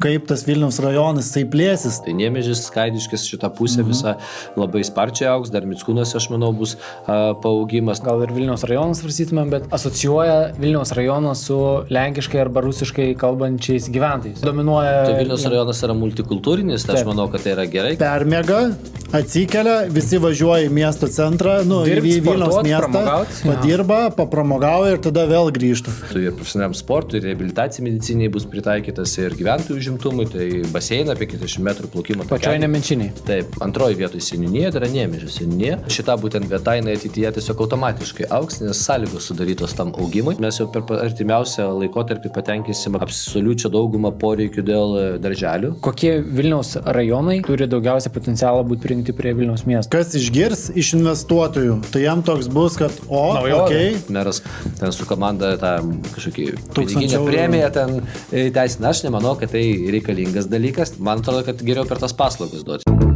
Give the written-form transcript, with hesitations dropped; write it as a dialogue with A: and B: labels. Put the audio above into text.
A: kaip tas Vilniaus rajonas, jisai plėsis.
B: Tai Niemežis, Skaidiškis, šitą pusę visą labai sparčiai augs, dar Mickūnuose, aš manau, bus paaugimas.
C: Gal ir Vilniaus rajonas svarstytumėm, bet asocijuoja Vilniaus rajoną su lenkiškai arba rusiškai kalbančiais gyventojais. Dominuoja...
B: Tai Vilniaus rajonas yra multikultūrinis, tai aš manau, kad tai yra gerai.
A: Permiega, atsikelia, visi važiuoja į miesto centrą, į Vilniaus miestą, padirba, papramogauja ir tada vėl grįžta.
B: Tai ir profesionaliam sportui, reabilitacijai mediciniai bus pritaikytas ir gyventojų užimtumui, tai baseiną apie 40 metrų plaukimo takelį.
C: Pačioje Nemenčinėje.
B: Taip, antroji vietoje seniūnija, tai yra Niemežio seniūnija. Šita būtent vieta jinai ateityje tiesiog automatiškai augs, nes sąlygos sudarytos tam augimui. Mes jau per artimiausią laikotarpį patenkinsim absoliučią daugumą poreikių dėl darželių.
C: Kokie Vilniaus rajonai turi daugiausia potencialą būti prijungti prie Vilniaus miesto?
A: Kas išgirs iš investuotojų, tai jam toks bus, kad okei.
B: Meras ten su komanda tą kažkokį piniginę premiją ten teisina. Aš nemanau, kad tai reikalingas dalykas. Man atrodo, kad geriau per tas paslaugas duoti.